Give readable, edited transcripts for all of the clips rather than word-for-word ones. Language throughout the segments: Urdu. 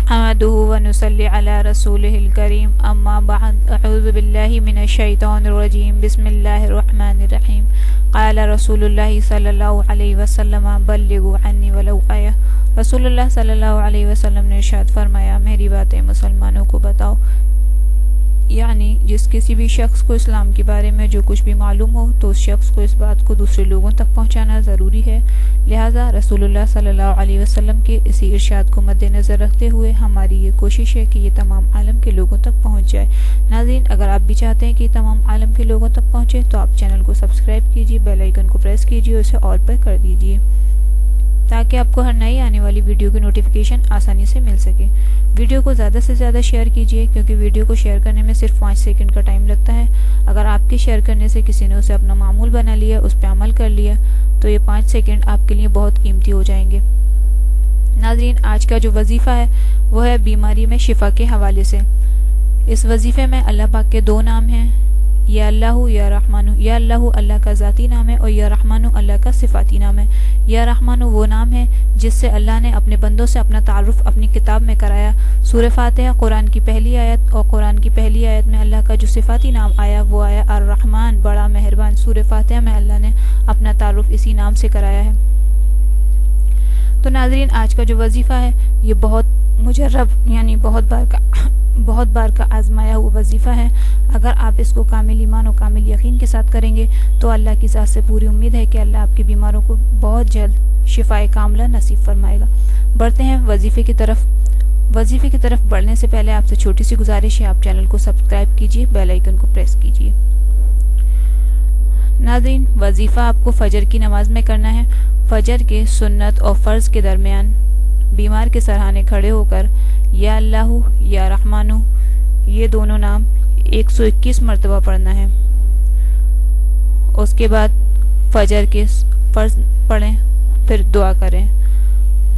نحمده ونصلي على رسوله الكريم اما بعد اعوذ بالله من الشيطان الرجيم بسم الله الرحمن الرحيم قال رسول الله صلى الله عليه وسلم بلغوا عني ولو آية رسول اللہ صلی اللہ علیہ وسلم نے ارشاد فرمایا میری باتیں مسلمانوں کو بتاؤ، یعنی جس کسی بھی شخص کو اسلام کے بارے میں جو کچھ بھی معلوم ہو تو اس شخص کو اس بات کو دوسرے لوگوں تک پہنچانا ضروری ہے۔ لہٰذا رسول اللہ صلی اللہ علیہ وسلم کے اسی ارشاد کو مد نظر رکھتے ہوئے ہماری یہ کوشش ہے کہ یہ تمام عالم کے لوگوں تک پہنچ جائے۔ ناظرین، اگر آپ بھی چاہتے ہیں کہ تمام عالم کے لوگوں تک پہنچے تو آپ چینل کو سبسکرائب کیجیے، بیل آئیکن کو پریس کیجیے اور اسے آل پر کر دیجیے تاکہ آپ کو ہر نئی آنے والی ویڈیو کی نوٹیفیکیشن آسانی سے مل سکے۔ ویڈیو کو زیادہ سے زیادہ شیئر کیجیے کیونکہ ویڈیو کو شیئر کرنے میں صرف 5 سیکنڈ کا ٹائم لگتا ہے۔ اگر آپ کے شیئر کرنے سے کسی نے اسے اپنا معمول بنا لیا، اس پہ عمل کر لیا تو یہ 5 سیکنڈ آپ کے لیے بہت قیمتی ہو جائیں گے۔ ناظرین، آج کا جو وظیفہ ہے وہ ہے بیماری میں شفا کے حوالے سے۔ اس وظیفے میں اللہ پاک کے 2 نام ہیں، یا اللہ یا رحمان۔ یا اللہ اللہ کا ذاتی نام ہے اور یا رحمان اللہ کا صفاتی نام ہے۔ یا رحمان وہ نام ہے جس سے اللہ نے اپنے بندوں سے اپنا تعارف اپنی کتاب میں کرایا۔ سورہ فاتحہ قرآن کی پہلی آیت اور قرآن کی پہلی آیت میں اللہ کا جو صفاتی نام آیا وہ آیا الرحمن، بڑا مہربان۔ سورہ فاتحہ میں اللہ نے اپنا تعارف اسی نام سے کرایا ہے۔ تو ناظرین، آج کا جو وظیفہ ہے یہ بہت مجرب یعنی بہت بار کا آزمایا ہوا وظیفہ ہے۔ اگر آپ اس کو کامل ایمان اور کامل یقین کے ساتھ کریں گے تو اللہ کی ذات سے پوری امید ہے کہ اللہ آپ کی بیماروں کو بہت جلد شفائے کاملہ نصیب فرمائے گا۔ بڑھتے ہیں وظیفے کی طرف بڑھنے سے پہلے آپ سے چھوٹی سی گزارش ہے، آپ چینل کو سبسکرائب کیجیے، بیل آئیکن کو پریس کیجیے۔ ناظرین، وظیفہ آپ کو فجر کی نماز میں کرنا ہے۔ فجر کے سنت اور فرض کے درمیان بیمار کے سرہانے کھڑے ہو کر یا اللہ یا رحمانو یہ دونوں نام 121 مرتبہ پڑھنا ہے۔ اس کے بعد فجر کے فرض پڑھیں، پھر دعا کریں۔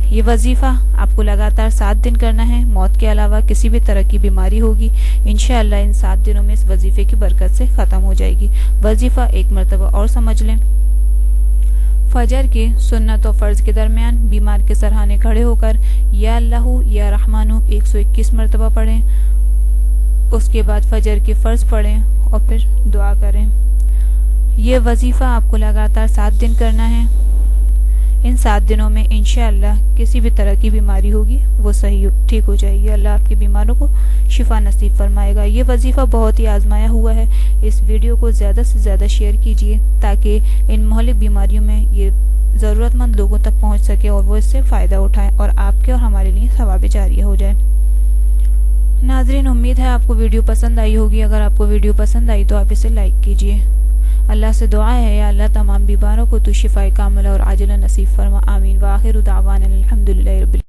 یہ وظیفہ آپ کو لگاتار 7 دن کرنا ہے۔ موت کے علاوہ کسی بھی طرح کی بیماری ہوگی انشاءاللہ ان 7 دنوں میں اس وظیفے کی برکت سے ختم ہو جائے گی۔ وظیفہ ایک مرتبہ اور سمجھ لیں۔ فجر کے سنت و فرض کے درمیان بیمار کے سرہانے کھڑے ہو کر یا اللہ یا رحمانو 121 مرتبہ پڑھیں۔ اس کے بعد فجر کے فرض پڑھیں اور پھر دعا کریں۔ یہ وظیفہ آپ کو لگاتار 7 دن کرنا ہے۔ ان 7 دنوں میں انشاءاللہ کسی بھی طرح کی بیماری ہوگی وہ صحیح ٹھیک ہو جائے گی۔ اللہ آپ کی بیماروں کو شفا نصیب فرمائے گا۔ یہ وظیفہ بہت ہی آزمایا ہوا ہے۔ اس ویڈیو کو زیادہ سے زیادہ شیئر کیجیے تاکہ ان مہلک بیماریوں میں یہ ضرورت مند لوگوں تک پہنچ سکے اور وہ اس سے فائدہ اٹھائیں اور آپ کے اور ہمارے لیے ثواب جاریہ ہو جائے۔ ناظرین، امید ہے آپ کو ویڈیو پسند آئی ہوگی۔ اگر آپ کو ویڈیو پسند آئی تو آپ اسے لائک کیجیے۔ اللہ سے دعا ہے یا اللہ تمام بیماروں کو تو شفائے کاملہ اور عاجلہ نصیب فرما، آمین۔ وآخر دعوانا الحمدللہ رب العالمین۔